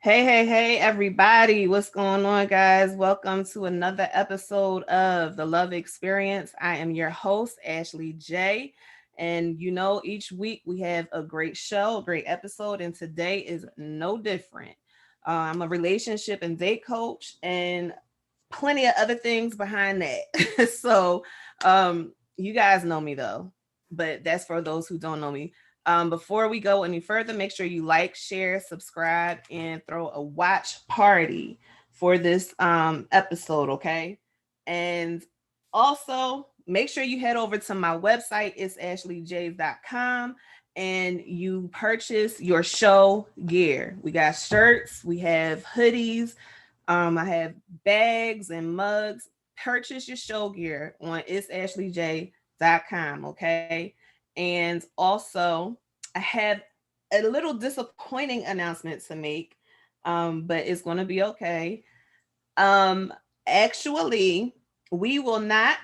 Hey, everybody. What's going on, guys? Welcome to another episode of The Love Experience. I am your host, Ashley J. And each week we have a great show, a great episode, and today is no different. I'm a relationship and date coach, and plenty of other things behind that. You guys know me though, but that's for those who don't know me. Before we go any further, make sure you like, share, subscribe, and throw a watch party for this episode, okay? And also make sure you head over to my website, it's ashleyj.com, and you purchase your show gear. We got shirts, we have hoodies, I have bags and mugs. Purchase your show gear on itsashleyj.com, okay? And also, I have a little disappointing announcement to make, but it's going to be okay. Um, Actually, we will not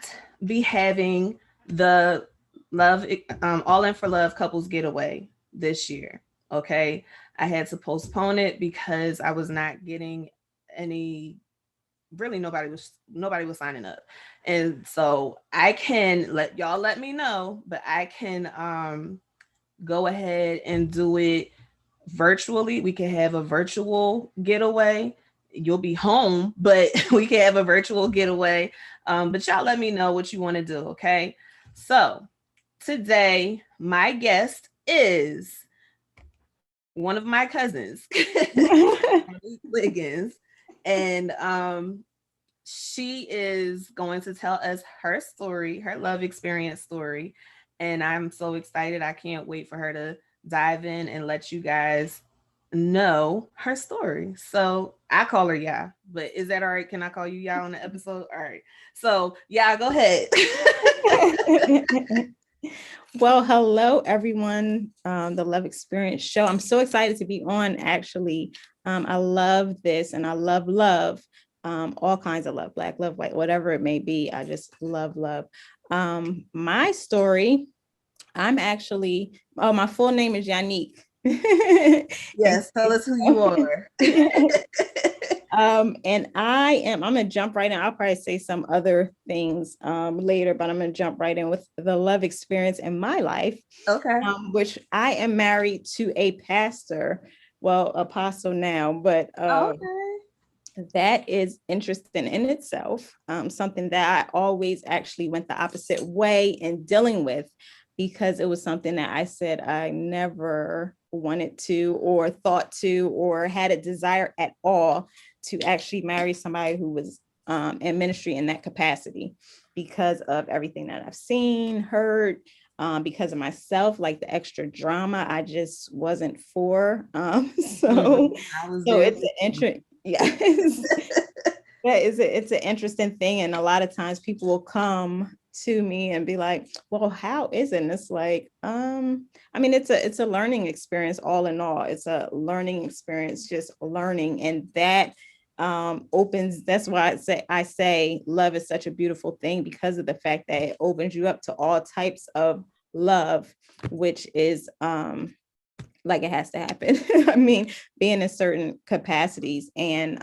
be having the love all in for love couples getaway this year. Okay, I had to postpone it because I was not getting any, really nobody was signing up, and so I can let me know, but I can go ahead and do it virtually. We can have a virtual getaway. You'll be home, but we can have a virtual getaway. But y'all let me know what you want to do, okay? So today my guest is one of my cousins, Wiggins, and she is going to tell us her story, her love experience story. And I'm so excited. I can't wait for her to dive in and let you guys know her story. So I call her Ya, but is that all right? Can I call you Ya on the episode? All right. So Ya, go ahead. Well, hello, everyone. The Love Experience Show. I'm so excited to be on, actually. I love this and I love love, all kinds of love, Black love, white, whatever it may be. I just love love. My story, my full name is Yannick. Yes, tell us who you are. And I'm gonna jump right in. I'll probably say some other things later, but I'm gonna jump right in with the love experience in my life, Okay. which I am married to a pastor, well, apostle now, but Okay. that is interesting in itself. Something that I always actually went the opposite way in dealing with, because it was something that I said I never wanted to or thought to or had a desire at all to actually marry somebody who was in ministry in that capacity, because of everything that I've seen, heard, because of myself, like the extra drama, I just wasn't for. I was So there. it's an interest. Yes. Yeah, it's an interesting thing. And a lot of times people will come to me and be like, well, how is it? And it's like, I mean, it's a learning experience, all in all. It's a learning experience, just learning. And that opens, that's why I say love is such a beautiful thing, because of the fact that it opens you up to all types of love, which is like it has to happen. I mean, being in certain capacities, and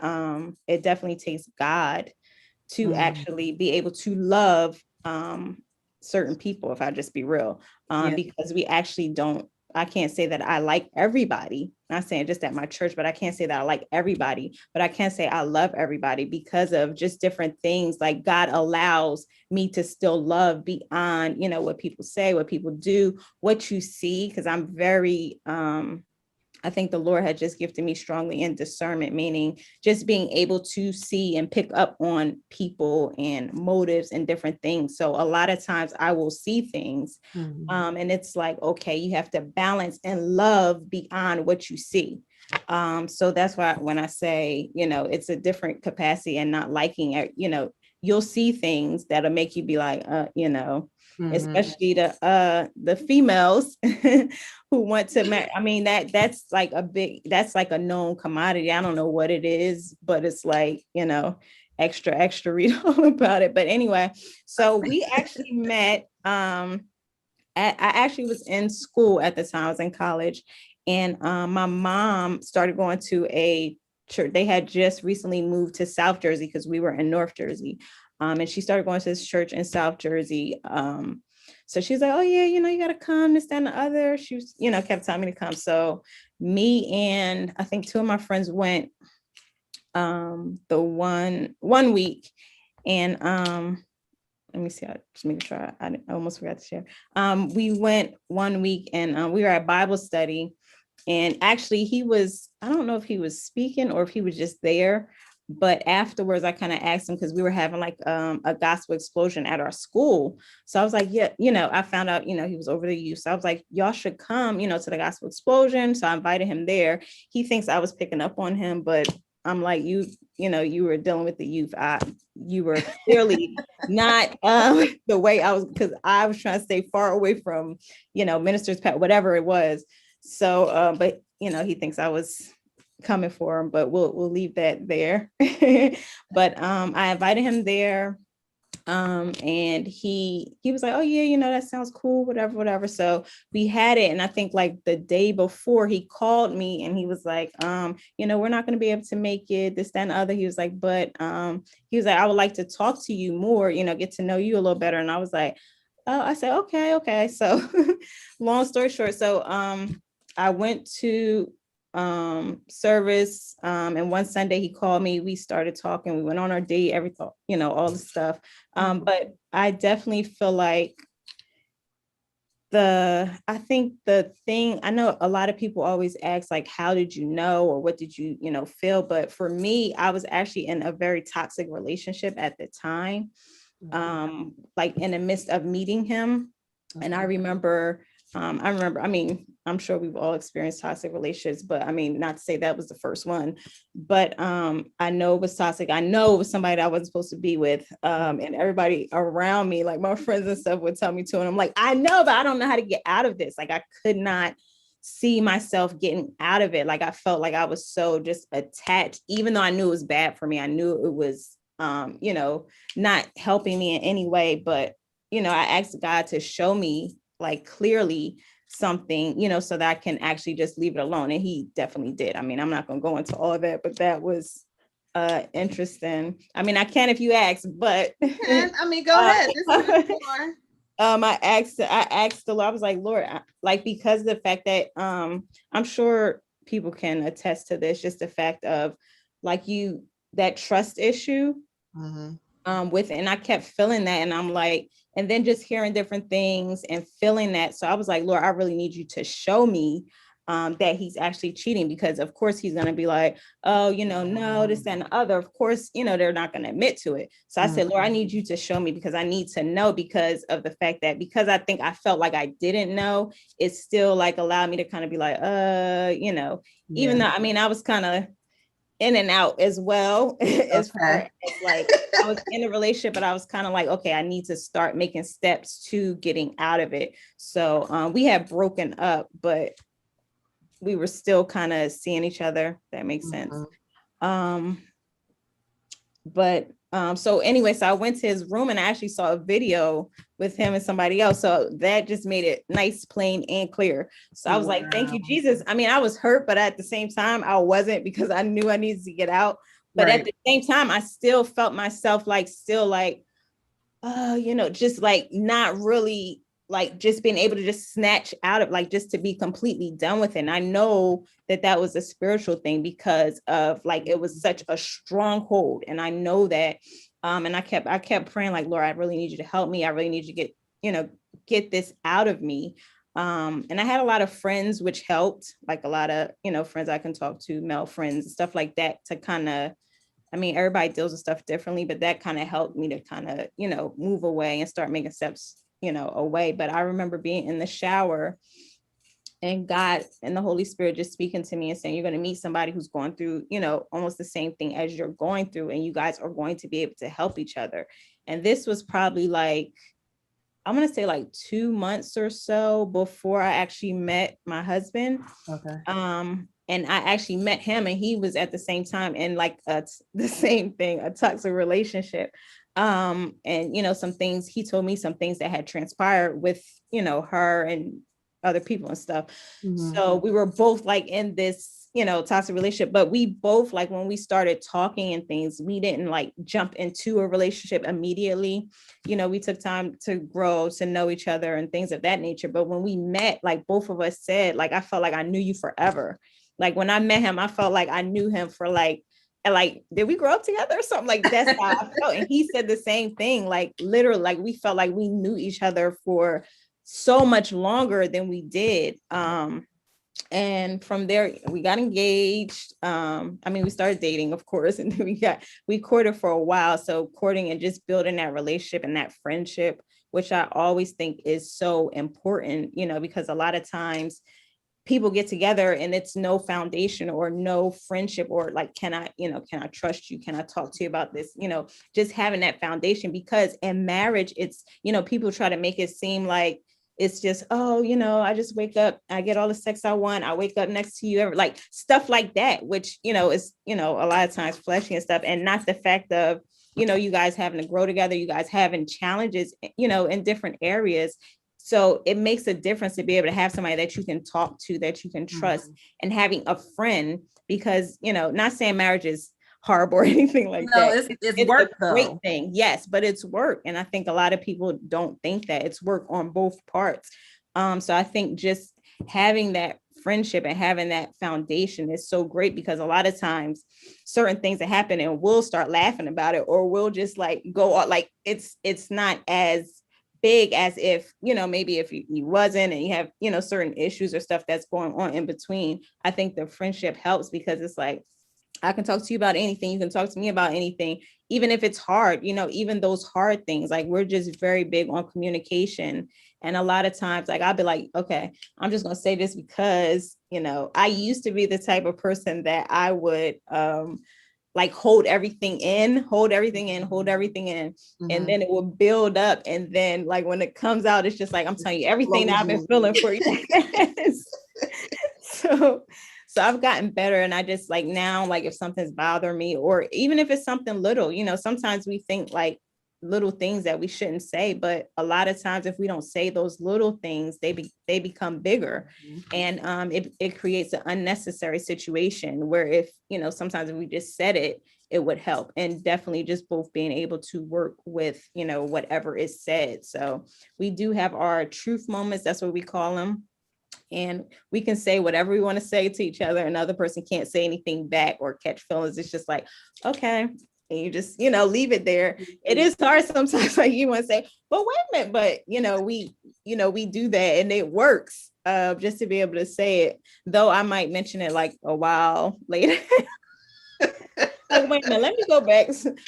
it definitely takes God to Mhm. actually be able to love certain people, if I just be real, Yeah. because we actually don't. I can't say that I like everybody. Not saying just at my church, but I can't say that I like everybody. But I can say I love everybody because of just different things. Like God allows me to still love beyond, what people say, what people do, what you see. Because I'm very I think the Lord had just gifted me strongly in discernment, meaning just being able to see and pick up on people and motives and different things. So a lot of times I will see things, and it's like, okay, you have to balance and love beyond what you see. So that's why when I say, it's a different capacity and not liking it, you'll see things that'll make you be like, especially the females who want to marry. I mean, that's like a known commodity. I don't know what it is, but it's like, extra read all about it. But anyway, so we actually met. I actually was in school at the time. I was in college, and my mom started going to a church. They had just recently moved to South Jersey because we were in North Jersey. And she started going to this church in South Jersey. So she's like, oh yeah, you got to come, this, that, and the other. She was, kept telling me to come. So me and I think two of my friends went the one week. And let me see, I just make sure I almost forgot to share. We went 1 week and we were at Bible study. And actually I don't know if he was speaking or if he was just there. But afterwards, I kind of asked him because we were having like a gospel explosion at our school. So I was like, yeah, I found out, he was over the youth. So I was like, y'all should come, to the gospel explosion. So I invited him there. He thinks I was picking up on him, but I'm like, you were dealing with the youth. You were clearly not the way I was, because I was trying to stay far away from, ministers, whatever it was. So, but, he thinks I was coming for him, but we'll leave that there. But I invited him there, and he was like, oh yeah, that sounds cool, whatever. So we had it, and I think like the day before he called me and he was like, we're not going to be able to make it, this, that, and the other. He was like, but he was like, I would like to talk to you more, get to know you a little better. And I was like, oh, I said, okay. So long story short, so I went to service, and one Sunday he called me, we started talking, we went on our date, everything, all the stuff. But I definitely feel like I think the thing, I know a lot of people always ask like, how did you know, or what did you, feel? But for me, I was actually in a very toxic relationship at the time, like in the midst of meeting him. And I remember, I mean, I'm sure we've all experienced toxic relationships, but I mean, not to say that was the first one, but I know it was toxic. I know it was somebody that I wasn't supposed to be with. And everybody around me, like my friends and stuff, would tell me to, and I'm like, I know, but I don't know how to get out of this. Like I could not see myself getting out of it. Like I felt like I was so just attached, even though I knew it was bad for me. I knew it was, not helping me in any way, but, I asked God to show me like clearly something, so that I can actually just leave it alone. And he definitely did. I mean, I'm not going to go into all of that, but that was interesting. I mean, I can if you ask, but I mean, go ahead. I asked the Lord, I was like, Lord, like, because of the fact that I'm sure people can attest to this, just the fact of like that trust issue with it. And I kept feeling that, and I'm like, and then just hearing different things and feeling that. So I was like, Lord, I really need you to show me that he's actually cheating, because of course he's going to be like, oh, no, this, that, and the other. Of course, they're not going to admit to it. So I said, Lord, I need you to show me, because I need to know, because of the fact that, because I think I felt like I didn't know, it still like allowed me to kind of be like, even though, I mean, I was kind of in and out as well. As far as like I was in a relationship, but I was kind of like, okay, I need to start making steps to getting out of it. So we had broken up, but we were still kind of seeing each other. That makes sense. So anyway, so I went to his room and I actually saw a video with him and somebody else. So that just made it nice, plain, and clear. So I was like, thank you, Jesus. I mean, I was hurt, but at the same time, I wasn't, because I knew I needed to get out. But at the same time, I still felt myself like, still like, just like not really like just being able to just snatch out of, like, just to be completely done with it. And I know that was a spiritual thing, because of like, it was such a stronghold. And I know that, and I kept praying like, Lord, I really need you to help me. I really need you to get this out of me. And I had a lot of friends, which helped, like a lot of, friends I can talk to, male friends, stuff like that, to kind of, I mean, everybody deals with stuff differently, but that kind of helped me to kind of, move away and start making steps, away. But I remember being in the shower and God and the Holy Spirit just speaking to me and saying, you're going to meet somebody who's going through, almost the same thing as you're going through, and you guys are going to be able to help each other. And this was probably like, I'm going to say like 2 months or so before I actually met my husband. Okay. And I actually met him, and he was at the same time in like the same thing, a toxic relationship. And, some things, he told me some things that had transpired with, her and other people and stuff. Mm-hmm. So we were both like in this, toxic relationship, but we both, like, when we started talking and things, we didn't like jump into a relationship immediately. We took time to grow, to know each other and things of that nature. But when we met, like, both of us said, like, I felt like I knew you forever. Like, when I met him, I felt like I knew him for like, and like, did we grow up together or something? Like, that's how I felt. And he said the same thing, like, literally, like, we felt like we knew each other for so much longer than we did. And from there we got engaged. I mean, we started dating, of course, and then we courted for a while. So courting and just building that relationship and that friendship, which I always think is so important, because a lot of times people get together and it's no foundation or no friendship, or like, can I trust you? Can I talk to you about this? Just having that foundation, because in marriage, it's, people try to make it seem like it's just, oh, I just wake up, I get all the sex I want, I wake up next to you, like stuff like that, which, is, a lot of times fleshy and stuff, and not the fact of, you guys having to grow together, you guys having challenges, in different areas. So it makes a difference to be able to have somebody that you can talk to, that you can trust, and having a friend, because, not saying marriage is horrible or anything like that. It's work, a great thing. Yes, but it's work. And I think a lot of people don't think that it's work on both parts. So I think just having that friendship and having that foundation is so great, because a lot of times certain things that happen and we'll start laughing about it, or we'll just like go on, like it's not as big as if, maybe if you wasn't, and you have, certain issues or stuff that's going on in between. I think the friendship helps, because it's like, I can talk to you about anything. You can talk to me about anything, even if it's hard, even those hard things. Like, we're just very big on communication. And a lot of times, like, I'll be like, okay, I'm just going to say this because, I used to be the type of person that I would, like hold everything in. And then it will build up. And then like, when it comes out, it's just like, I'm telling you everything that I've been feeling for you. So I've gotten better. And I just like, now, like, if something's bothering me, or even if it's something little, sometimes we think like little things that we shouldn't say, but a lot of times if we don't say those little things, they become bigger. And it creates an unnecessary situation where, if sometimes if we just said it, it would help. And definitely just both being able to work with whatever is said. So we do have our truth moments, that's what we call them, and we can say whatever we want to say to each other, and another person can't say anything back or catch feelings. It's just like, okay, and you just leave it there. It is hard sometimes, like, you want to say, but wait a minute, but we do that, and it works, just to be able to say it, though I might mention it like a while later. Like, wait a minute, let me go back.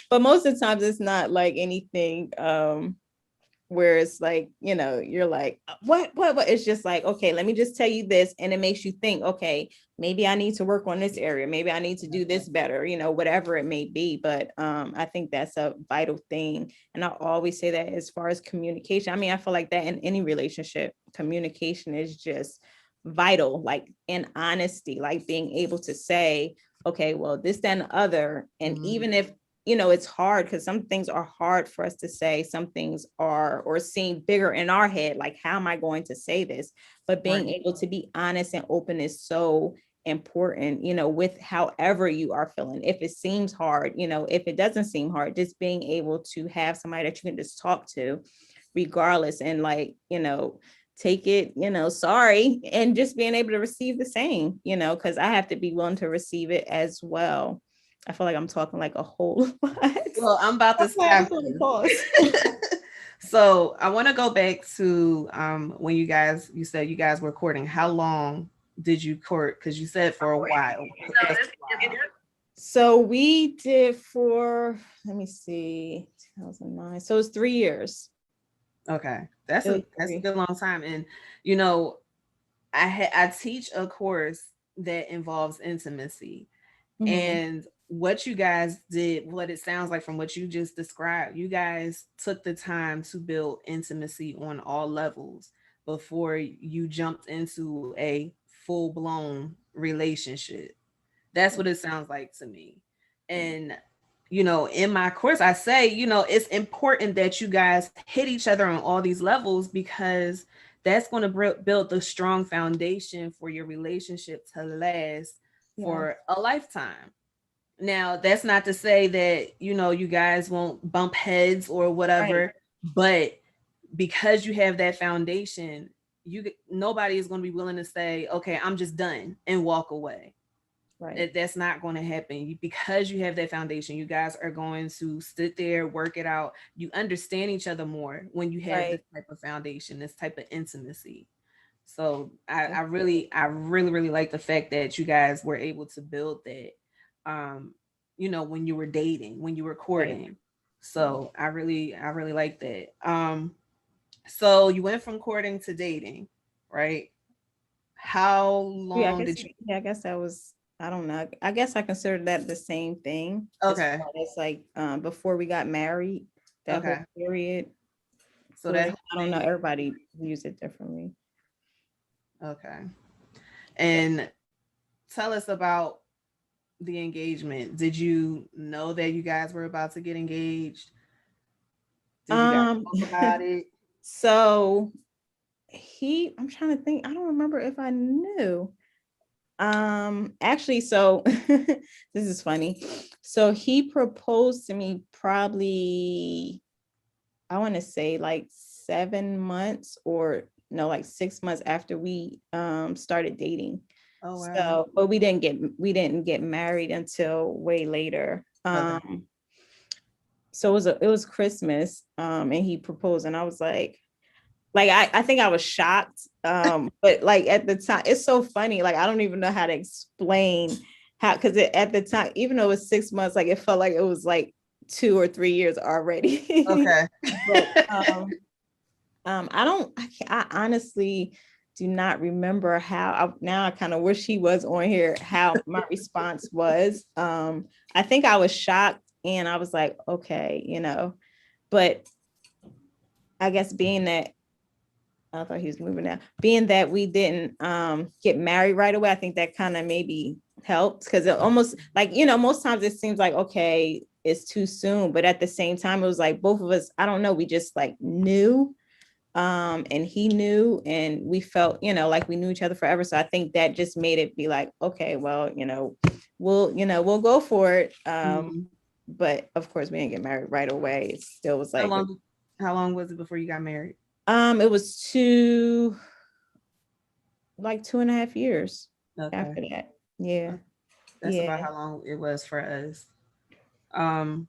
But most of the times it's not like anything where it's like, you're like, what, it's just like, okay, let me just tell you this. And it makes you think, okay, maybe I need to work on this area. Maybe I need to do this better, whatever it may be. But I think that's a vital thing. And I always say that as far as communication, I mean, I feel like that in any relationship, communication is just vital, like in honesty, like being able to say, okay, well, this, that, and the other. And even if it's hard, because some things are hard for us to say, some things are, or seem bigger in our head, like, how am I going to say this? But being able to be honest and open is so important, with however you are feeling. If it seems hard, if it doesn't seem hard, just being able to have somebody that you can just talk to regardless, and like, take it, sorry, and just being able to receive the same, because I have to be willing to receive it as well. I feel like I'm talking like a whole lot. Well, I'm about to stop. So I want to go back to when you said you guys were courting. How long did you court? Because you said for a while. What's a while? So we did for, let me see, 2009. So it's 3 years. Okay, It was that's a three. good long time. And you know, I teach a course that involves intimacy, Mhm. and what you guys did, what it sounds like from what you just described, you guys took the time to build intimacy on all levels before you jumped into a full blown relationship. That's what it sounds like to me. And in my course, I say, it's important that you guys hit each other on all these levels because that's going to build the strong foundation for your relationship to last Yeah. for a lifetime. Now, that's not to say that, you guys won't bump heads or Right. whatever, but because you have that foundation, nobody is going to be willing to say, "Okay, I'm just done," and walk away. Right. That's not going to happen because you have that foundation. You guys are going to sit there, work it out. You understand each other more when you have this Right. type of foundation, this type of intimacy. So I really like the fact that you guys were able to build that, um, when you were dating, when you were Right. courting. Yeah. So I really like that. So you went from courting to dating, right? How Yeah, I long guess did you? yeah, I guess that was, I don't know. I guess I consider that the same thing as Okay, far as like before we got married, that whole okay. period. So that Courting. whole I don't know. thing. Everybody views it differently. Okay. And tell us about the engagement. Did you know that you guys were about to get engaged? Did you guys Um, talk about it? so I'm trying to think. I don't remember if I knew. Actually, so this is funny. So he proposed to me probably, I want to say like 7 months, or no, like 6 months after we started dating. Oh wow. So, but we didn't get married until way later. Okay. So it was Christmas, and he proposed, and I was like I think I was shocked. But like at the time, it's so funny. Like I don't even know how to explain how, because at the time, even though it was 6 months, like it felt like it was like 2 or 3 years already. Okay. But I honestly do not remember how. Now I kind of wish he was on here, how my response was. I think I was shocked, and I was like, okay, but I guess being that, I thought he was moving now. Being that we didn't get married right away, I think that kind of maybe helped, because it almost like, most times it seems like, okay, it's too soon. But at the same time, it was like both of us, I don't know, we just like knew, and he knew, and we felt, like we knew each other forever. So I think that just made it be like, okay, well, we'll go for it. Mhm. But of course we didn't get married right away. It still was How like, long? How long was it before you got married? it was like 2.5 years Okay. after that. Yeah. That's Yeah. about how long it was for us. Um.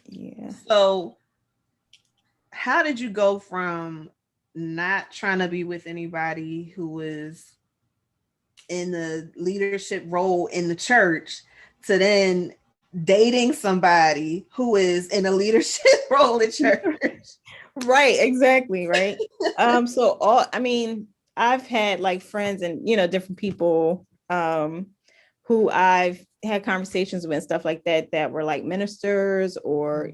Yeah. So, how did you go from not trying to be with anybody who was in the leadership role in the church to then dating somebody who is in a leadership role in church? Right, exactly, right. So I mean, I've had like friends and different people who I've had conversations with and stuff like that, that were like ministers, or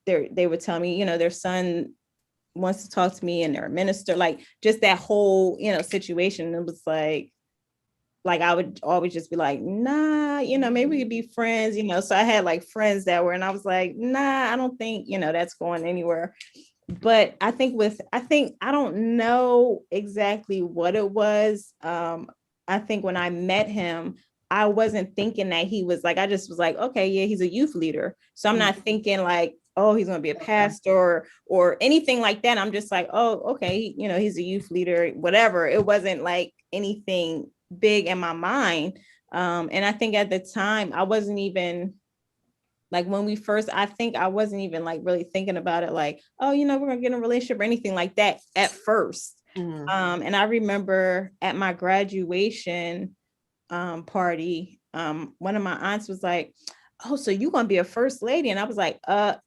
they would tell me, their son wants to talk to me, and they're a minister, like just that whole situation. It was like I would always just be like, nah, maybe we could be friends. So I had like friends that were, and I was like, nah, I don't think that's going anywhere. But I think I don't know exactly what it was. I think when I met him, I wasn't thinking that he was like, I just was like, okay, yeah, he's a youth leader. So I'm Mm, not thinking like, oh, he's gonna be a okay. pastor, or anything like that. I'm just like, oh, okay, he's a youth leader, whatever. It wasn't like anything big in my mind. And I think at the time I wasn't even Like when we first, I think I wasn't even like really thinking about it, like, oh, you know, we're gonna get in a relationship or anything like that at first. And I remember at my graduation party, one of my aunts was like, oh, so you're gonna be a first lady? And I was like,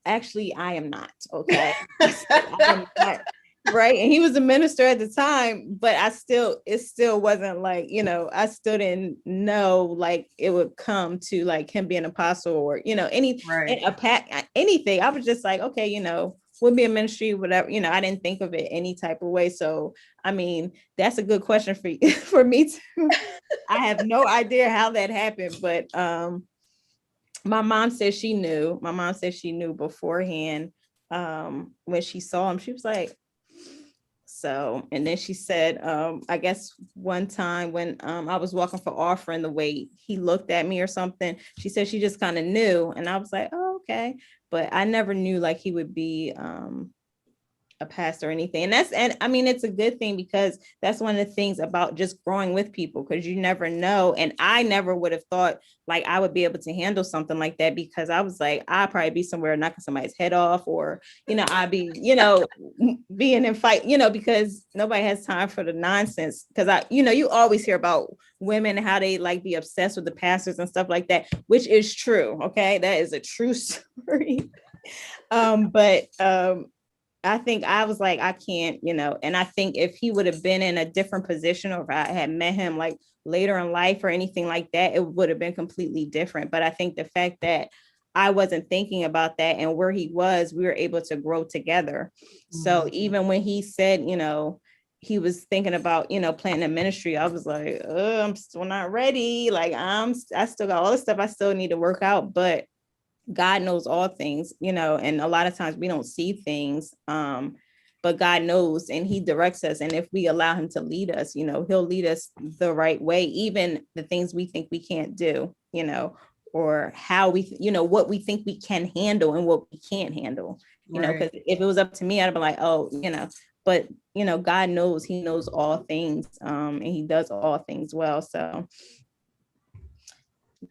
actually, I am not. Okay. I am not. Right. And he was a minister at the time, but it still wasn't like, you know, I still didn't know like it would come to like him being an apostle or, you know, anything. I was just like, okay, you know, would be a ministry, whatever, you know, I didn't think of it any type of way. So, I mean, that's a good question for you, for me too. I have no idea how that happened, but my mom said she knew. My mom said she knew beforehand. When she saw him, she was like, so, and then she said, I guess one time when I was walking for offering, the way he looked at me or something, she said she just kind of knew. And I was like, oh, okay. But I never knew like he would be a pastor or anything. And I mean, it's a good thing because that's one of the things about just growing with people, because you never know. And I never would have thought like I would be able to handle something like that, because I was like, I'd probably be somewhere knocking somebody's head off, or, you know, I'd be, you know, being in fight, you know, because nobody has time for the nonsense. Because you know, you always hear about women, how they like be obsessed with the pastors and stuff like that, which is true. Okay. That is a true story. But I think I was like, I can't, you know, and I think if he would have been in a different position, or if I had met him like later in life or anything like that, it would have been completely different. But I think the fact that I wasn't thinking about that, and where he was, we were able to grow together. So even when he said, you know, he was thinking about, you know, planting a ministry, I was like, oh, I'm still not ready. Like I still got all the stuff I still need to work out, but God knows all things, you know, and a lot of times we don't see things, but God knows, and he directs us. And if we allow him to lead us, you know, he'll lead us the right way, even the things we think we can't do, you know, or how we, you know, what we think we can handle and what we can't handle, you know, because if it was up to me, I'd be like, oh, you know, but, you know, God knows, he knows all things, and he does all things well. So,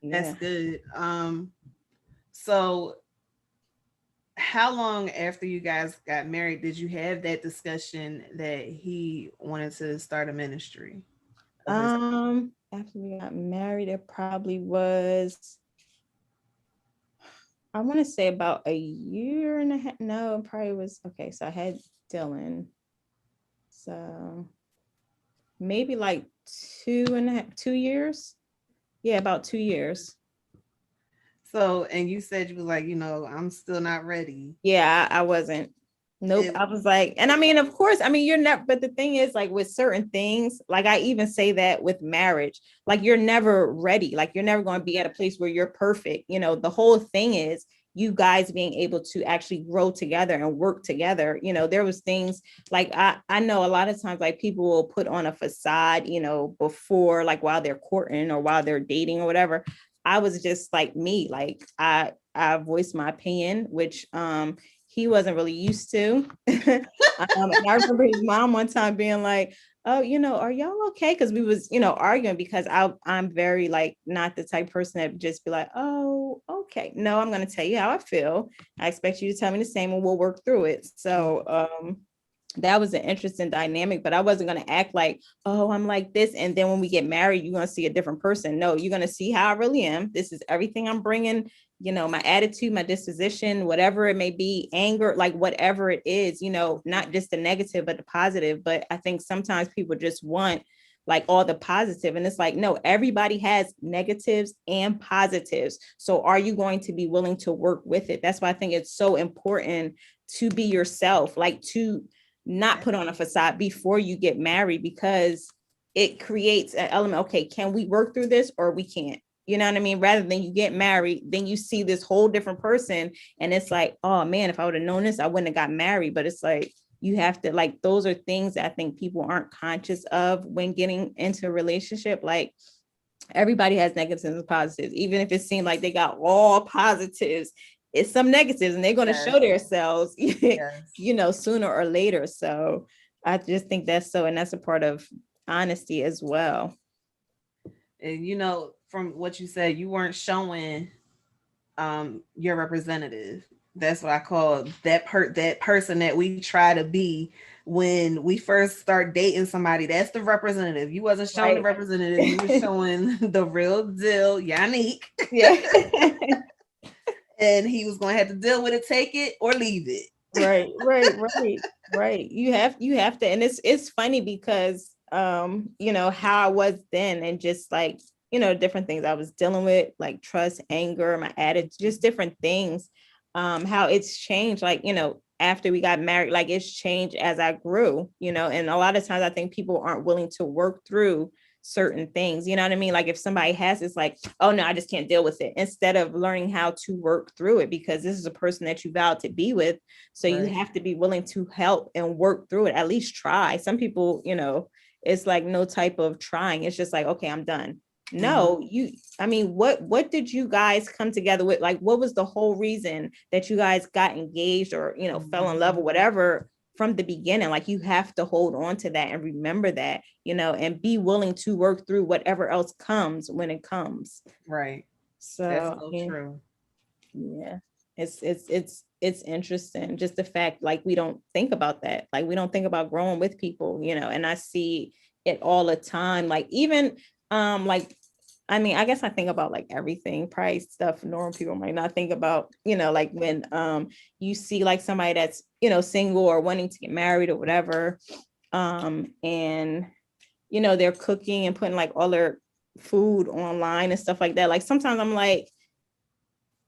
That's yeah. good. So how long after you guys got married did you have that discussion that he wanted to start a ministry of his? After we got married, it probably was, I want to say about a year and a half. No, it probably was, okay. So I had Dylan. So maybe like 2 years. Yeah, about 2 years. So, and you said you was like, you know, I'm still not ready. Yeah, I wasn't. Nope. I was like, and I mean, of course, I mean, you're never, but the thing is, like with certain things, like I even say that with marriage, like you're never ready. Like you're never going to be at a place where you're perfect. You know, the whole thing is you guys being able to actually grow together and work together. You know, there was things like I know a lot of times like people will put on a facade, you know, before, like while they're courting or while they're dating or whatever. I was just like me, like I voiced my opinion, which he wasn't really used to. And I remember his mom one time being like, oh, you know, are y'all okay? Because we was, you know, arguing, because I'm very like not the type of person that just be like, oh, okay. No, I'm gonna tell you how I feel. I expect you to tell me the same and we'll work through it. So that was an interesting dynamic, but I wasn't going to act like, oh, I'm like this. And then when we get married, you're going to see a different person. No, you're going to see how I really am. This is everything I'm bringing, you know, my attitude, my disposition, whatever it may be, anger, like whatever it is, you know, not just the negative, but the positive. But I think sometimes people just want like all the positive. And it's like, no, everybody has negatives and positives. So are you going to be willing to work with it? That's why I think it's so important to be yourself, like to not put on a facade before you get married, because it creates an element. Okay, can we work through this or we can't? You know what I mean? Rather than you get married, then you see this whole different person. And it's like, oh man, if I would have known this, I wouldn't have got married. But it's like, you have to, like, those are things that I think people aren't conscious of when getting into a relationship. Like everybody has negatives and positives, even if it seemed like they got all positives, it's some negatives and they're going to show themselves, you know, sooner or later. So I just think that's so, and that's a part of honesty as well. And you know, from what you said, you weren't showing your representative. That's what I call that person that we try to be when we first start dating somebody. That's the representative. You wasn't showing the Right. representative, you were showing the real deal, Yannick. Yeah. And he was going to have to deal with it, take it or leave it. Right. You have to, and it's funny because how I was then, and just like, different things I was dealing with, like trust, anger, my attitude, just different things. How it's changed, like, after we got married, like it's changed as I grew, and a lot of times I think people aren't willing to work through certain things, you know what I mean? Like if somebody has, it's like, oh no, I just can't deal with it, instead of learning how to work through it, because this is a person that you vowed to be with. So you have to be willing to help and work through it, at least try. Some people, it's like no type of trying. It's just like, okay, I'm done. No, I mean, what did you guys come together with? Like, what was the whole reason that you guys got engaged, or, fell in love or whatever from the beginning? Like, you have to hold on to that and remember that, and be willing to work through whatever else comes when it comes. Right. So, that's so true. Yeah, it's interesting, just the fact, like, we don't think about that, like we don't think about growing with people, and I see it all the time, like even like, I mean, I guess I think about like everything, probably stuff normal people might not think about, like when you see like somebody that's, single or wanting to get married or whatever, and they're cooking and putting like all their food online and stuff like that. Like sometimes I'm like,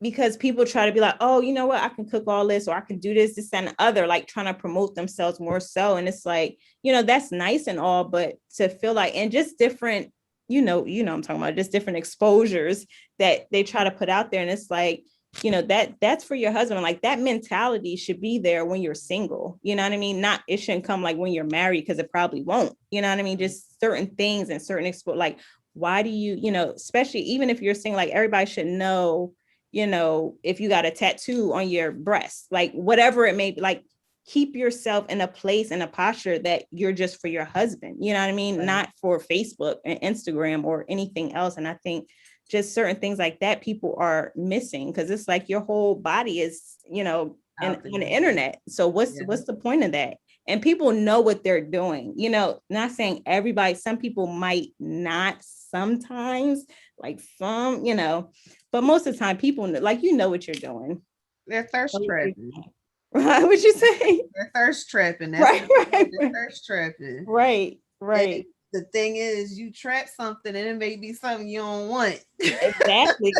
because people try to be like, oh, you know what, I can cook all this, or I can do this, and the other, like trying to promote themselves more so. And it's like, that's nice and all, but to feel like, and just different, I'm talking about, just different exposures that they try to put out there. And it's like, that's for your husband. Like that mentality should be there when you're single. You know what I mean? Not, it shouldn't come like when you're married, because it probably won't. You know what I mean? Just certain things and certain like, why do you, especially even if you're single, like everybody should know, if you got a tattoo on your breast, like whatever it may be, like keep yourself in a place and a posture that you're just for your husband, you know what I mean? Right. Not for Facebook and Instagram or anything else. And I think just certain things like that people are missing, because it's like your whole body is, on the internet. So what's the point of that? And people know what they're doing, not saying everybody, some people might not sometimes, like some, but most of the time people like, what you're doing. They're thirst trapping. Right, what you say? They're thirst trapping. That's right. They're thirst trapping. Right. And the thing is, you trap something and it may be something you don't want. Exactly.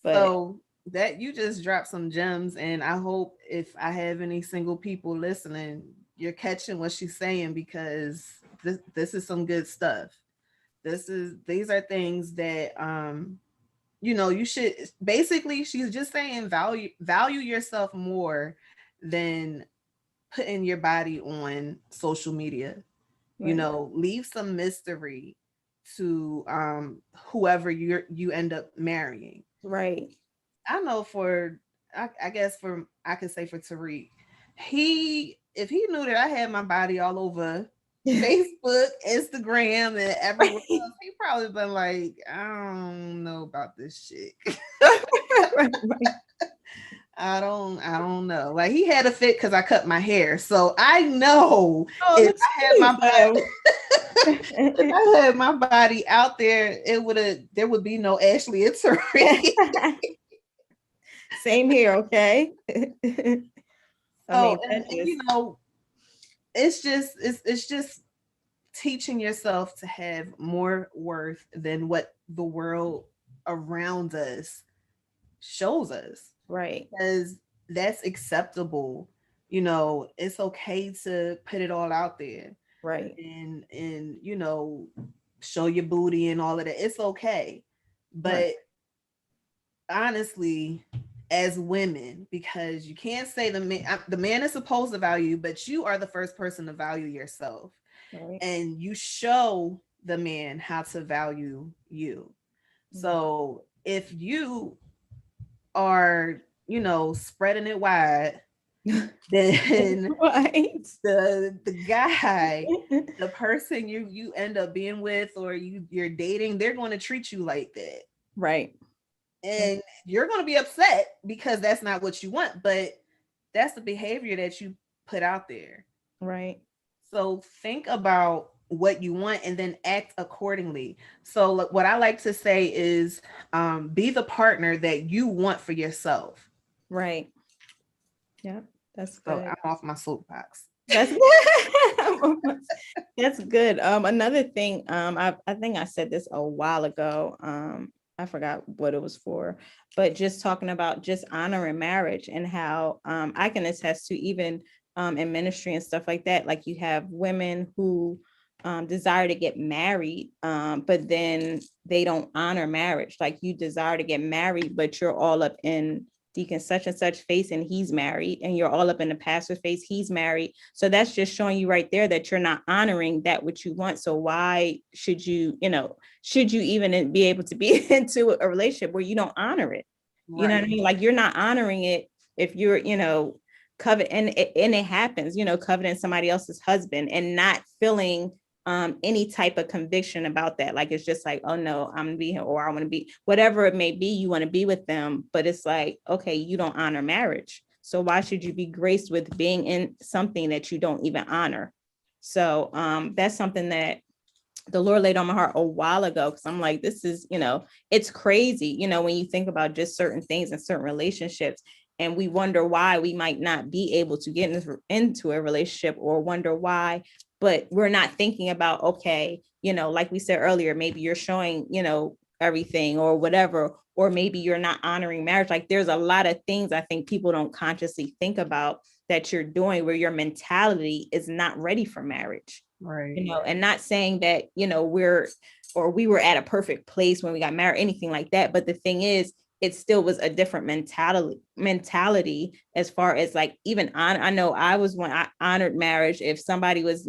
But so that you just dropped some gems, and I hope if I have any single people listening, you're catching what she's saying, because this is some good stuff. These are things that you should, basically, she's just saying value yourself more than putting your body on social media. Right. Leave some mystery to whoever you end up marrying. Right. I know I guess I could say for Tariq, if he knew that I had my body all over Facebook, Instagram, and everywhere else, he probably been like, I don't know about this shit. Right. I don't know. Like, he had a fit because I cut my hair, so I know if I had my body, if I had my body out there, there would be no Ashley and Tariq. Same here, okay. It's just teaching yourself to have more worth than what the world around us shows us. Right. Because that's acceptable. It's okay to put it all out there. Right. And show your booty and all of that. It's okay. But honestly, as women, because you can't say the man is supposed to value you, but you are the first person to value yourself. Right. And you show the man how to value you. Mm-hmm. So if you are, spreading it wide, then the guy, the person you end up being with, or you're dating, they're going to treat you like that. Right. And you're going to be upset because that's not what you want, but that's the behavior that you put out there. Right. So think about what you want and then act accordingly. So look, what I like to say is be the partner that you want for yourself. Right. Yep. That's So good. I'm off my soapbox. That's that's good. Another thing, I think I said this a while ago. I forgot what it was for, but just talking about just honoring marriage and how I can attest to even in ministry and stuff like that. Like you have women who desire to get married, but then they don't honor marriage. Like you desire to get married, but you're all up in deacon such and such face and he's married, and you're all up in the pastor's face, he's married. So that's just showing you right there that you're not honoring that what you want. So why should you, should you even be able to be into a relationship where you don't honor it? You know what I mean? Like you're not honoring it if you're, covet and it happens, coveting somebody else's husband and not feeling any type of conviction about that. Like it's just like, oh no, I'm gonna be here, or I want to be whatever it may be, you want to be with them, but it's like, okay, you don't honor marriage, so why should you be graced with being in something that you don't even honor? So that's something that the Lord laid on my heart a while ago, because I'm like, this is, it's crazy, when you think about just certain things and certain relationships, and we wonder why we might not be able to get into a relationship, or wonder why, but we're not thinking about, okay, like we said earlier, maybe you're showing, everything or whatever, or maybe you're not honoring marriage. Like there's a lot of things I think people don't consciously think about that you're doing where your mentality is not ready for marriage. Right. And not saying that, we were at a perfect place when we got married, anything like that. But the thing is, it still was a different mentality as far as like, even I know I was, when I honored marriage, if somebody was,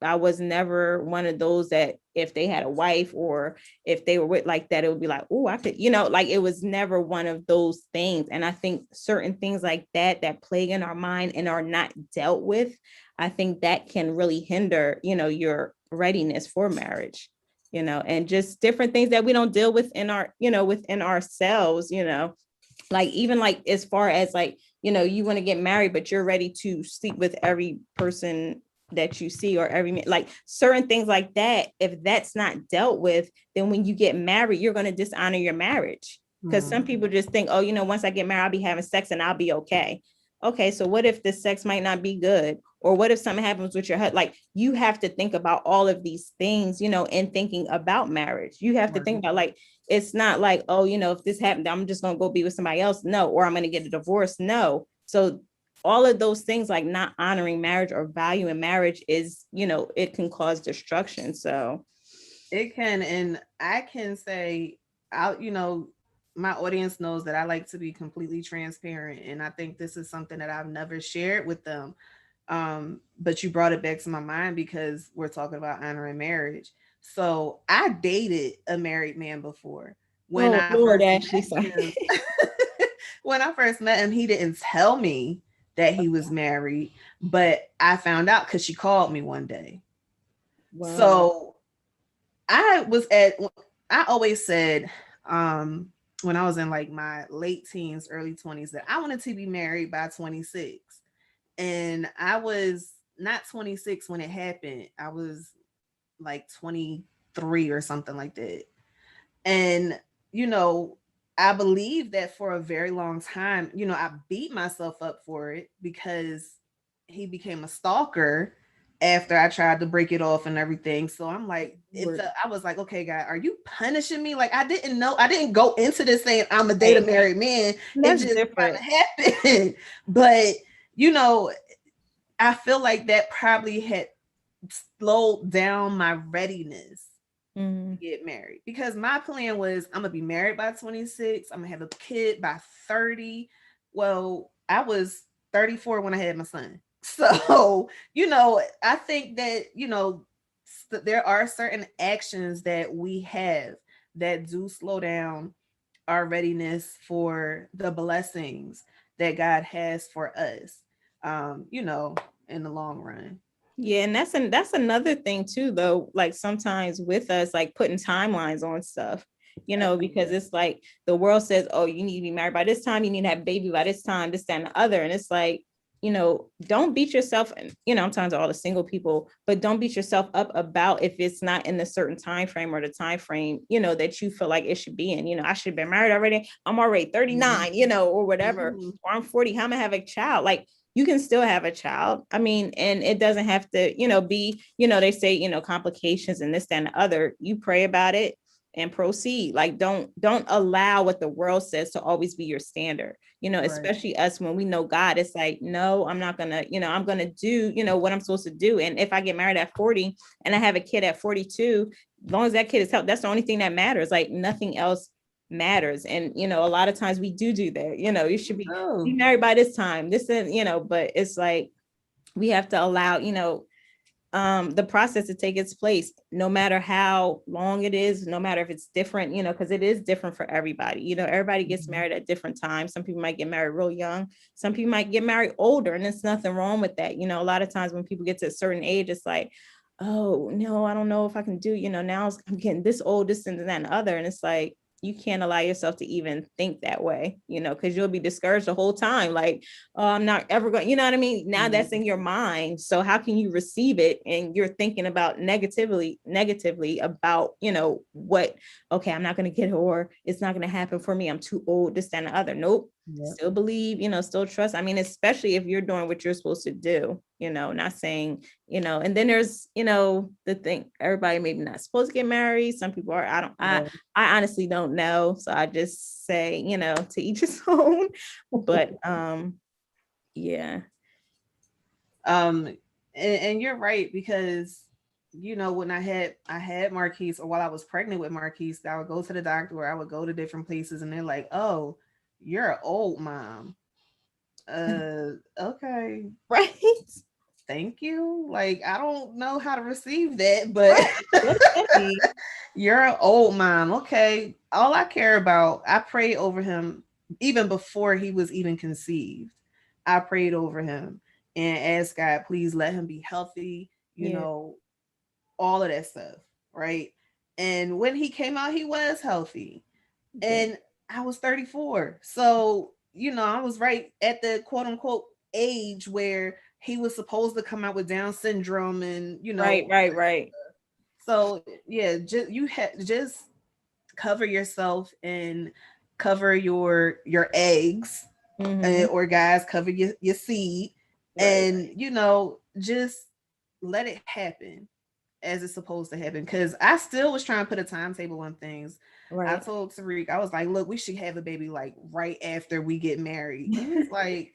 I was never one of those that if they had a wife or if they were with like that, it would be like, oh, I could, like it was never one of those things. And I think certain things like that plague in our mind and are not dealt with, I think that can really hinder, your readiness for marriage, and just different things that we don't deal with in our, within ourselves, like even like as far as like, you want to get married, but you're ready to sleep with every person that you see, or every, like certain things like that. If that's not dealt with, then when you get married, you're going to dishonor your marriage. Because some people just think, oh, once I get married, I'll be having sex and I'll be okay. Okay, so what if the sex might not be good? Or what if something happens with your husband? Like you have to think about all of these things, in thinking about marriage. You have to think about, like, it's not like, oh, if this happened, I'm just going to go be with somebody else. No, or I'm going to get a divorce. No. So all of those things, like not honoring marriage or valuing marriage is, it can cause destruction. So It can, and I can say, my audience knows that I like to be completely transparent, and I think this is something that I've never shared with them. But you brought it back to my mind because we're talking about honoring marriage. So I dated a married man before. When oh I Lord, first Ashley, met sorry. him, when I first met him, he didn't tell me that he was married, but I found out because she called me one day. Wow. So I was at, I always said, when I was in like my late teens, early 20s, that I wanted to be married by 26. And I was not 26 when it happened. I was like 23 or something like that. And, you know, I believe that for a very long time, I beat myself up for it because he became a stalker after I tried to break it off and everything. So I'm like, I was like, okay, God, are you punishing me? Like, I didn't know, I didn't go into this saying I'm a date a married man. It That's just kind different. of happened. But, you know, I feel like that probably had slowed down my readiness to Mhm. get married because my plan was I'm gonna be married by 26. I'm gonna have a kid by 30. Well, I was 34 when I had my son. So, I think that, there are certain actions that we have that do slow down our readiness for the blessings that God has for us, in the long run. Yeah, and that's another thing too, though. Like sometimes with us, like putting timelines on stuff. because it's like the world says, oh, you need to be married by this time, you need to have a baby by this time, this, that, and the other. And it's like, don't beat yourself, and I'm talking to all the single people, but don't beat yourself up about if it's not in the certain time frame or the time frame, that you feel like it should be in. I should have been married already. I'm already 39, or whatever, or I'm 40. How am I have a child? Like, you can still have a child. I mean, and it doesn't have to, be, they say, complications and this, that, and the other. You pray about it and proceed. Like, don't allow what the world says to always be your standard, especially us when we know God. It's like, no, I'm not gonna, I'm gonna do, what I'm supposed to do. And if I get married at 40 and I have a kid at 42, as long as that kid is healthy, that's the only thing that matters. Like, nothing else matters. And a lot of times we do that. You should be married by this time, this, and but it's like, we have to allow the process to take its place, no matter how long it is, no matter if it's different, because it is different for everybody. Everybody gets married at different times. Some people might get married real young, some people might get married older, and there's nothing wrong with that. A lot of times when people get to a certain age, it's like, oh no, I don't know if I can do, now I'm getting this old, this and that and other. And it's like, you can't allow yourself to even think that way, because you'll be discouraged the whole time. Like, oh, I'm not ever going, you know what I mean? Now that's in your mind. So how can you receive it? And you're thinking about negatively about, what, okay, I'm not going to get it, or it's not going to happen for me. I'm too old, this, that, and the other. Nope. Yep. Still believe, still trust. I mean, especially if you're doing what you're supposed to do, not saying, and then there's, the thing, everybody maybe not supposed to get married. Some people are, I honestly don't know. So I just say, to each his own, but, yeah. And you're right, because, when I had Marquise, or while I was pregnant with Marquise, I would go to the doctor, or I would go to different places, and they're like, oh, you're an old mom. Okay. Right. Thank you. Like, I don't know how to receive that, but you're an old mom. Okay. All I care about, I prayed over him even before he was even conceived. I prayed over him and asked God, please let him be healthy, all of that stuff. Right. And when he came out, he was healthy. And I was 34. So, I was right at the quote unquote age where he was supposed to come out with Down syndrome, and, Right. So yeah, just cover yourself and cover your eggs, or guys, cover your seed, and just let it happen as it's supposed to happen. Because I still was trying to put a timetable on things. Right. I told Tariq, I was like, look, we should have a baby like right after we get married. He was like,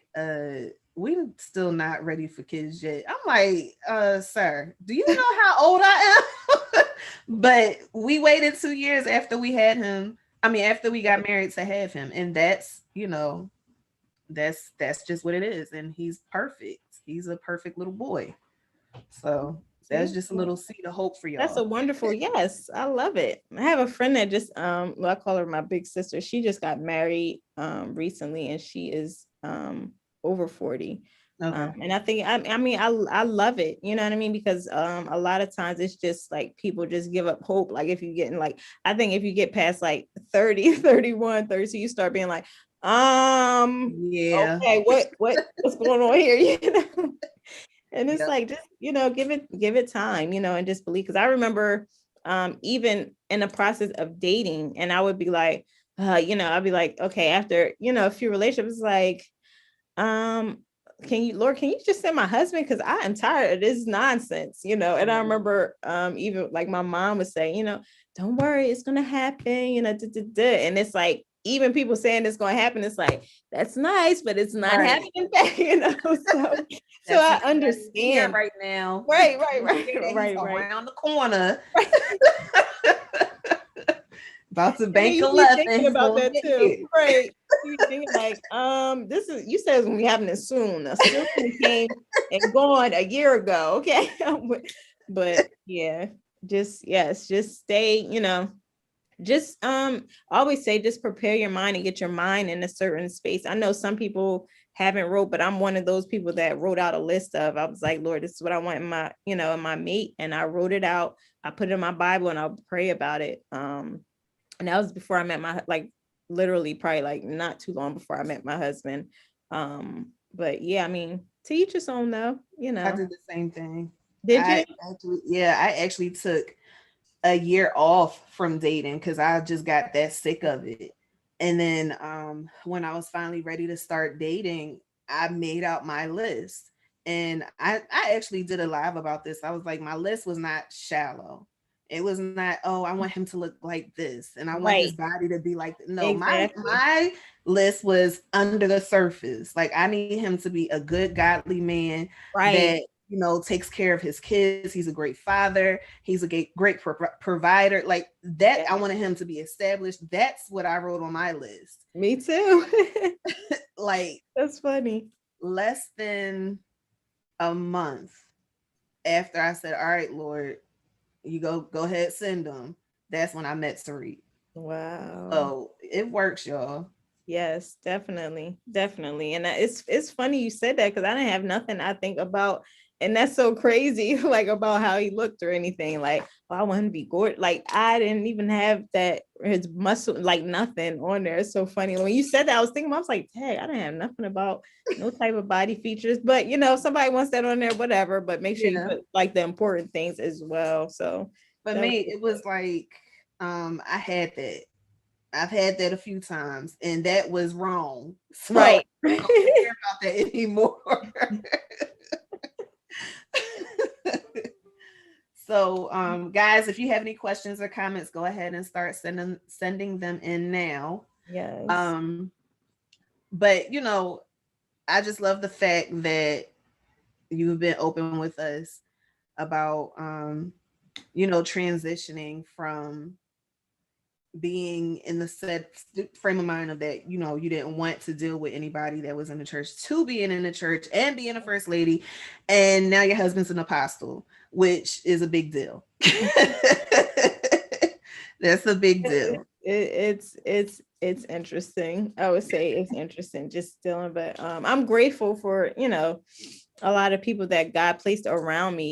we still not ready for kids yet. I'm like, sir, do you know how old I am? But we waited 2 years after we had him. I mean, after we got married to have him. And that's, that's just what it is. And he's perfect. He's a perfect little boy. So that's just a little seed of hope for y'all. That's a wonderful, yes, I love it. I have a friend that just I call her my big sister. She just got married recently, and she is over 40. Okay. And I think I love it, you know what I mean, because a lot of times it's just like people just give up hope. Like, if you getting like, I think if you get past like 30, 31, 30, you start being like, okay, what's going on here, And it's like, just, give it time, and just believe. Because I remember even in the process of dating, and I would be like, I'd be like, okay, after, a few relationships, like, can you just send my husband? Because I am tired of this nonsense, And I remember even like my mom would say, don't worry, it's going to happen, And it's like, even people saying it's going to happen, it's like, that's nice, but it's not happening back, So I understand right now. Right. Around the corner. About to bank a left. Thinking about that too. Right. You thinking like, this is, you said it's gonna be happening soon. Soon came and gone a year ago. Okay. But yeah, just stay, just always say, just prepare your mind and get your mind in a certain space. I know some people haven't wrote, but I'm one of those people that wrote out a list of, I was like, Lord, this is what I want in my, in my mate. And I wrote it out. I put it in my Bible and I'll pray about it. And that was before I met my, like, literally probably like not too long before I met my husband. But yeah, I mean, to each his own though, I did the same thing. Did you? I actually took a year off from dating because I just got that sick of it. And then when I was finally ready to start dating, I made out my list. And I actually did a live about this. I was like, my list was not shallow. It was not, oh, I want him to look like this and I want his Right. body to be like no, Exactly. my list was under the surface. Like I need him to be a good godly man Right. that takes care of his kids. He's a great father. He's a great provider. Like that, Yeah. I wanted him to be established. That's what I wrote on my list. Me too. Like That's funny. less than a month after I said, "All right, Lord, you go ahead, send them." That's when I met Sarit. Wow. So it works, y'all. Yes, definitely, definitely. And it's funny you said that because I didn't have nothing I think about, and that's so crazy, like about how he looked or anything. Like, oh, I want him to be gorgeous. Like, I didn't even have that his muscle, like nothing on there. It's so funny. When you said that, I was thinking, I was like, dang, I didn't have nothing about no type of body features. But if somebody wants that on there, whatever. But make sure you Yeah. put like the important things as well. So For that me, was it was like I had that. I've had that a few times, and that was wrong. So I right. don't care about that anymore. So, guys, if you have any questions or comments, go ahead and start sending them in now. Yes. Um, but I just love the fact that you've been open with us about transitioning from being in the set frame of mind of that you didn't want to deal with anybody that was in the church to being in the church and being a first lady, and now your husband's an apostle, which is a big deal. That's a big deal. It's interesting. I would say it's interesting just dealing, but I'm grateful for a lot of people that God placed around me,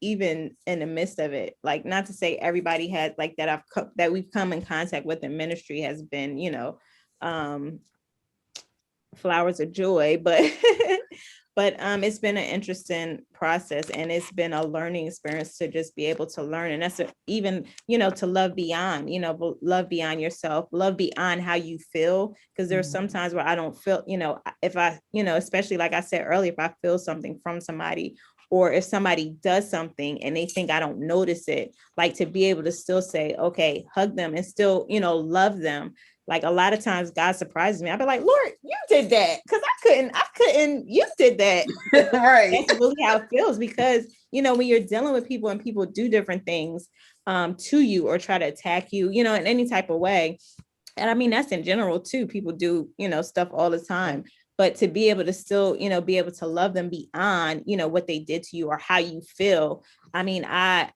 even in the midst of it. Like, not to say everybody has like that that we've come in contact with in ministry has been, um flowers of joy, but but it's been an interesting process, and it's been a learning experience to just be able to learn. And that's even to love beyond, love beyond yourself, love beyond how you feel, because there's some times where I don't feel, if I, especially like I said earlier, if I feel something from somebody, or if somebody does something and they think I don't notice it, like to be able to still say, okay, hug them and still, love them. Like, a lot of times God surprises me. I'll be like, Lord, you did that. Cause I couldn't, you did that. Right. That's really how it feels, because, when you're dealing with people and people do different things to you or try to attack you, in any type of way. And I mean, that's in general too. People do, stuff all the time. But to be able to still, be able to love them beyond, what they did to you or how you feel. I mean, I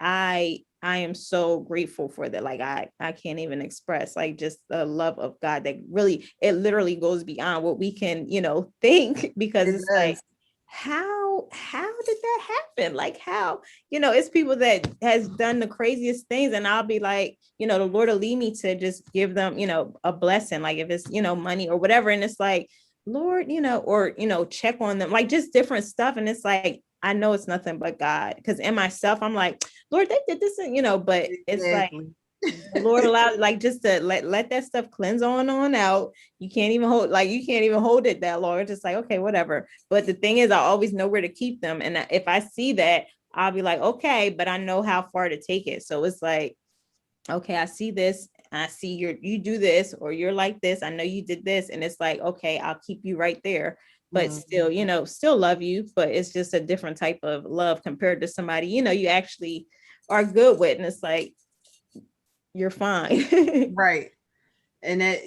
am so grateful for that. Like, I can't even express, like, just the love of God that really, it literally goes beyond what we can, think, because It it's like, does. how did that happen? Like, how, it's people that has done the craziest things, and I'll be like, the Lord will lead me to just give them, a blessing, like if it's, money or whatever. And it's like, Lord, or, check on them, like just different stuff. And it's like, I know it's nothing but God. Because in myself, I'm like, Lord, they did this, and, but it's like, Exactly. the Lord allowed, like, just to let that stuff cleanse on out. You can't even hold it that long. It's just like, okay, whatever. But the thing is, I always know where to keep them. And if I see that, I'll be like, okay, but I know how far to take it. So it's like, okay, I see this. I see you do this, or you're like this. I know you did this. And it's like, okay, I'll keep you right there. But still, still love you. But it's just a different type of love compared to somebody, you actually are good with. And it's like, you're fine. Right. And that,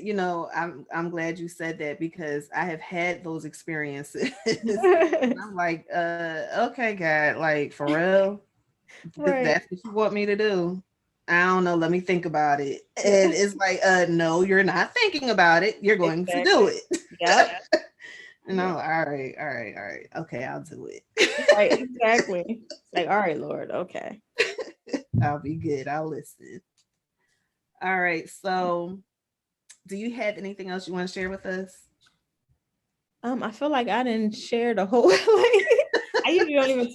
I'm glad you said that because I have had those experiences. I'm like, okay, God, like for real, Right. that's what you want me to do. I don't know. Let me think about it. And it's like, no, you're not thinking about it. You're going to do Exactly. it. Yep. And I'm Yeah. like, all right, all right, all right. Okay, I'll do Right. it. Exactly. Like, all right, Lord. Okay. I'll be good. I'll listen. All right. So, do you have anything else you want to share with us? I feel like I didn't share the whole like I usually don't even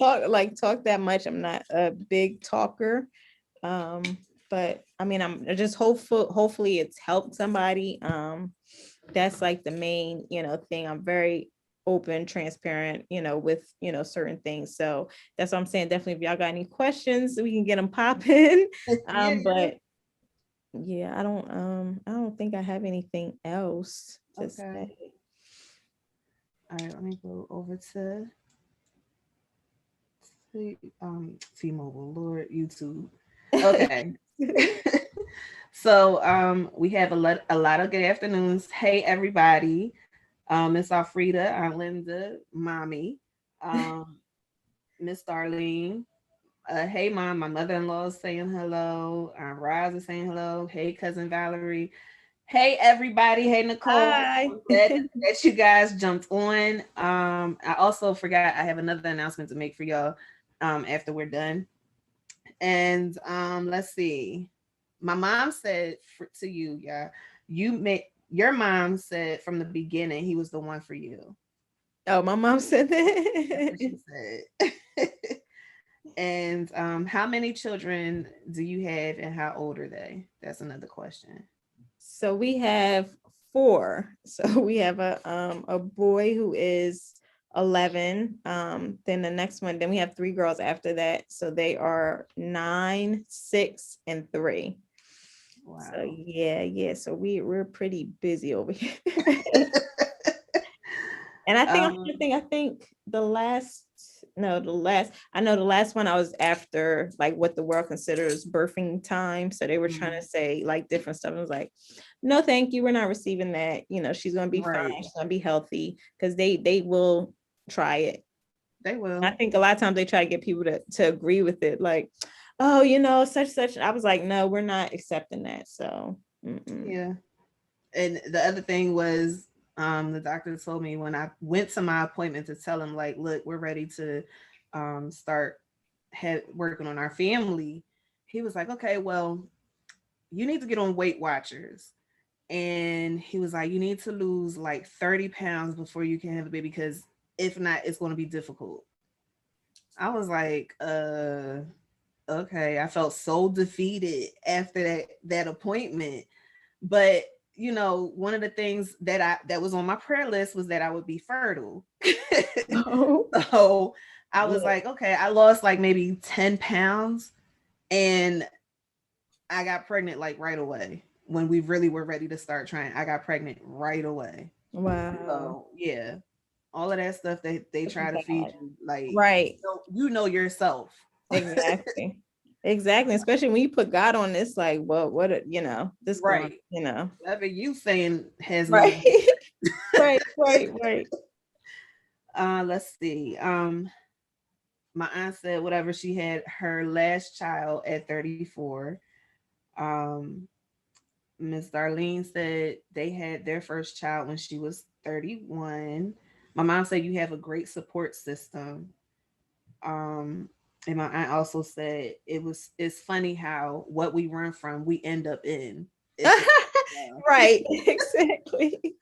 talk that much. I'm not a big talker. Um, but I mean I'm just hopefully it's helped somebody. That's like the main, thing. I'm very open, transparent, with certain things. So that's what I'm saying. Definitely if y'all got any questions, we can get them popping. Yeah. But yeah, I don't think I have anything else to Okay. say. All right. Let me go over to T-Mobile, Lord, YouTube. Okay. So we have a lot of good afternoons. Hey everybody. Miss Alfreda, Aunt Linda, Mommy, um, Miss Darlene. Hey mom, my mother-in-law is saying hello. Aunt Roz is saying hello. Hey cousin Valerie. Hey everybody. Hey Nicole. Hi. I'm glad that you guys jumped on. I also forgot I have another announcement to make for y'all after we're done. And let's see. My mom said to you, yeah, your mom said from the beginning he was the one for you. Oh, my mom said That's what that. she said. And how many children do you have and how old are they? That's another question. So we have four. So we have a boy who is 11. Then the next one, then we have three girls after that. So they are 9, 6, and 3. So Wow. yeah. So we're pretty busy over here. And Um, I think I know the last one I was after like what the world considers birthing time. So they were trying to mhm, say like different stuff. I was like, no, thank you. We're not receiving that. She's gonna be fine. right. She's gonna be healthy because they will try it. They I will. think a lot of times they try to get people to agree with it, like, oh, such. I was like, no, we're not accepting that. So mm-mm. Yeah. And the other thing was the doctor told me when I went to my appointment to tell him like, look, we're ready to start working on our family. He was like, okay, well, you need to get on Weight Watchers. And he was like, you need to lose like 30 pounds before you can have a baby because if not, it's going to be difficult. I was like, okay. I felt so defeated after that appointment. But one of the things that was on my prayer list was that I would be fertile. Oh, So I was yeah. like, okay, I lost like maybe 10 pounds and I got pregnant like right away. When we really were ready to start trying, I got pregnant right away. Wow. So yeah, all of that stuff that they Look at try to feed that. you, like Right. you know yourself. Exactly. Exactly. Especially when you put God on this, like, well, this going, Right. Whatever you saying has no Right. meaning. Right. Let's see. My aunt said whatever she had her last child at 34. Um, Miss Darlene said they had their first child when she was 31. My mom said you have a great support system. Um, and my aunt also said it's funny how what we run from we end up in. It's a Right. Exactly.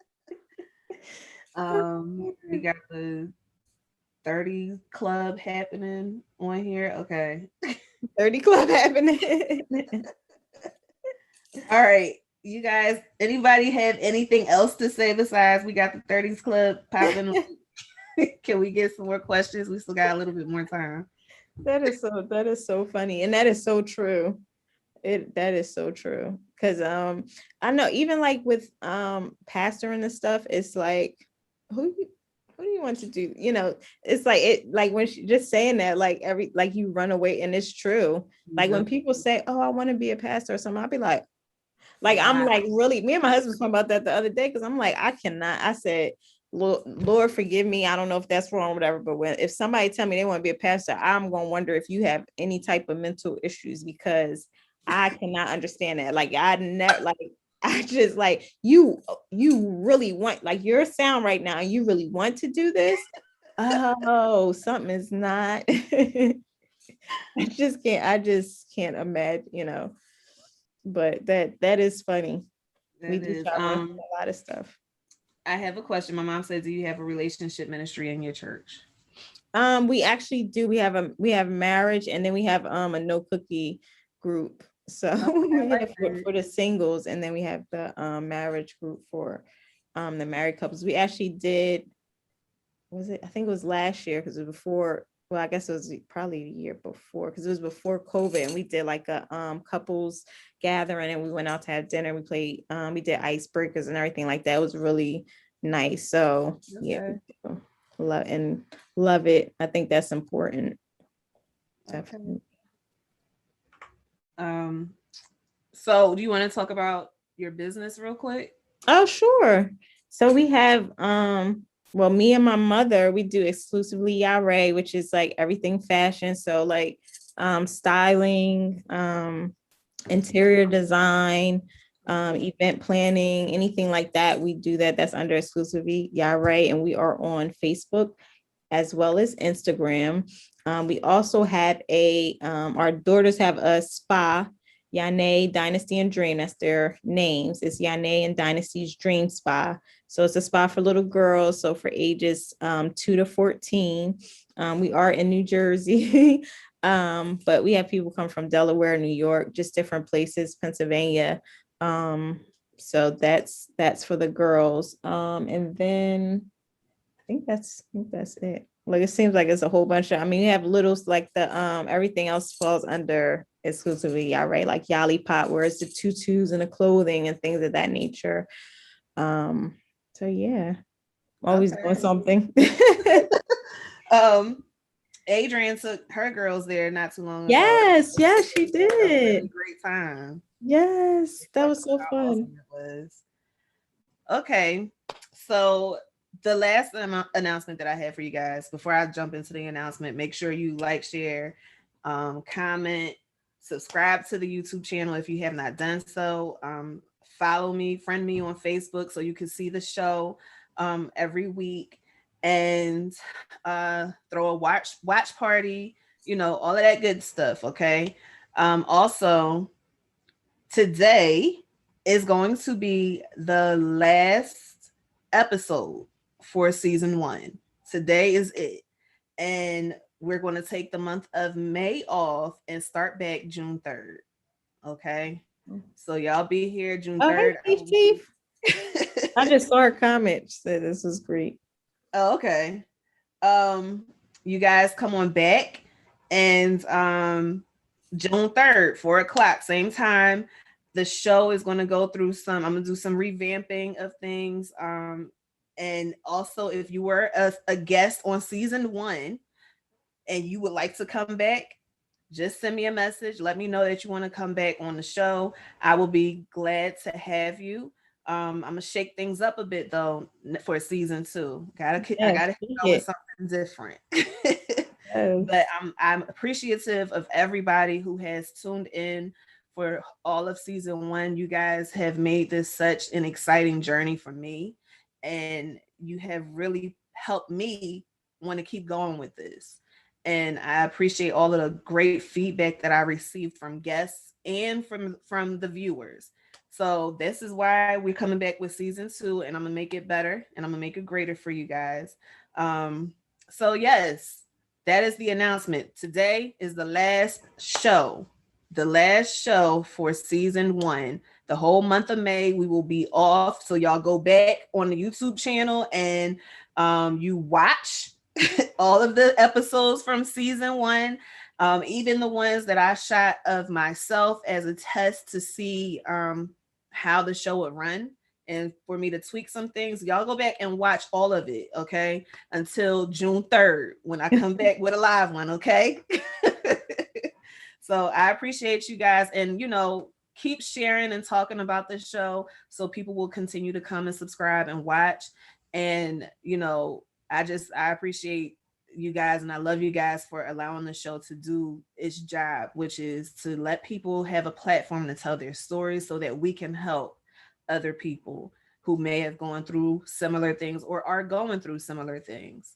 we got the 30 club happening on here. Okay. 30 Club happening. All right. You guys, anybody have anything else to say besides we got the 30s club popping? Can we get some more questions? We still got a little bit more time. That is so funny. And that is so true. That is so true. Cause I know even like with pastor and the stuff, it's like who do you want to do? It's like like when she just saying that, like like you run away, and it's true. Like when Yep. people say, oh, I want to be a pastor or something, I'll be like I'm Wow. like really, me and my husband talking about that the other day because I'm like, I cannot. I said, Lord, forgive me. I don't know if that's wrong or whatever, but if somebody tell me they want to be a pastor, I'm gonna wonder if you have any type of mental issues because I cannot understand that. Like I never like I just like you really want like your sound right now, you really want to do this. Oh, something is not. I just can't imagine, but that is funny. We That do is. try to run a lot of stuff. I have a question. My mom said, "Do you have a relationship ministry in your church?" We actually do. We have marriage, and then we have a no cookie group. So Okay, I we like have that. for the singles, and then we have the marriage group for the married couples. We actually did, was it, I think it was last year, because it was before, well, I guess it was probably the year before, because it was before COVID, and we did like a couples gathering, and we went out to have dinner. We played, we did icebreakers and everything like that. It was really nice. So yeah, Okay. love it. I think that's important. Okay. Definitely. Um, so do you want to talk about your business real quick? Oh, sure. So we have well, me and my mother, we do exclusively Yare, which is like everything fashion. So like styling, interior design, event planning, anything like that. We do that. That's under exclusively Yare, and we are on Facebook as well as Instagram. We also have our daughters have a spa, Yane Dynasty and Dream. That's their names. It's Yane and Dynasty's Dream Spa. So it's a spa for little girls. So for ages 2 to 14. We are in New Jersey, but we have people come from Delaware, New York, just different places, Pennsylvania. So that's for the girls. And then I think that's it. Like it seems like it's a whole bunch of, I mean, you have littles like the everything else falls under exclusively y'all, right? Like Yali Pot, where it's the tutus and the clothing and things of that nature. So yeah, always doing Okay. something. Um, Adrian took her girls there not too long ago. Yes, she They had a really did. great time. Yes, They that talked was so about how fun. awesome it was. Okay, so the last announcement that I had for you guys before I jump into the announcement, make sure you like, share, comment, subscribe to the YouTube channel if you have not done so. Follow me, friend me on Facebook so you can see the show every week, and throw a watch party, all of that good stuff. Okay. Also, today is going to be the last episode for season 1. Today is it. And we're going to take the month of May off and start back June 3rd. Okay. So y'all be here June Oh, 3rd. hey, Chief. I just saw her comment. She said this was great. Oh, okay. Um, you guys come on back, and June 3rd, 4 o'clock, same time. The show is going to go through I'm going to do some revamping of things. And also, if you were a guest on season 1 and you would like to come back, just send me a message. Let me know that you want to come back on the show. I will be glad to have you. I'm gonna shake things up a bit though for season 2. I Yes, gotta speak go with it. something different. Yes. But I'm appreciative of everybody who has tuned in for all of season 1. You guys have made this such an exciting journey for me, and you have really helped me want to keep going with this. And I appreciate all of the great feedback that I received from guests and from the viewers. So this is why we're coming back with season 2, and I'm gonna make it better and I'm gonna make it greater for you guys. So yes, that is the announcement. Today is the last show for season 1. The whole month of May, we will be off. So y'all go back on the YouTube channel and you watch all of the episodes from season 1, even the ones that I shot of myself as a test to see how the show would run and for me to tweak some things. Y'all go back and watch all of it, okay? Until June 3rd when I come back with a live one, okay? So I appreciate you guys, and keep sharing and talking about this show so people will continue to come and subscribe and watch. And I appreciate you guys, and I love you guys for allowing the show to do its job, which is to let people have a platform to tell their stories so that we can help other people who may have gone through similar things or are going through similar things.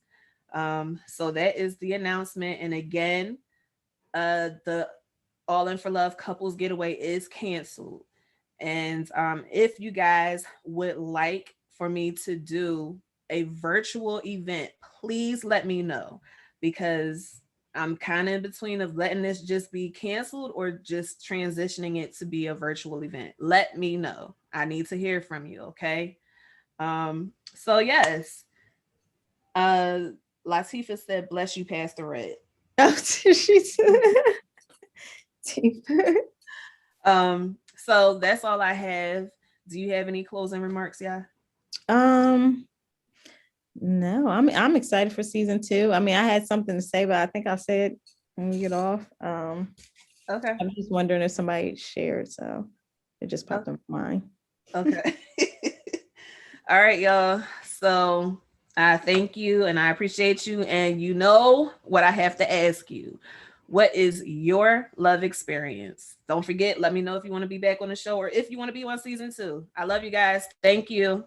So that is the announcement. And again, the All In for Love Couples Getaway is canceled. And if you guys would like for me to do a virtual event, please let me know, because I'm kind of in between of letting this just be canceled or just transitioning it to be a virtual event. Let me know. I need to hear from you, okay? So yes. Uh Latifah said, bless you, Pastor Red. Oh, she said. So that's all I have. Do you have any closing remarks, yeah? No, I'm excited for season 2. I mean, I had something to say, but I think I'll say it when we get off. Okay. I'm just wondering if somebody shared, so it just popped in my mind. Okay. All right, y'all. So I thank you and I appreciate you. And you know what I have to ask you. What is your love experience? Don't forget, let me know if you want to be back on the show or if you want to be on season 2. I love you guys. Thank you.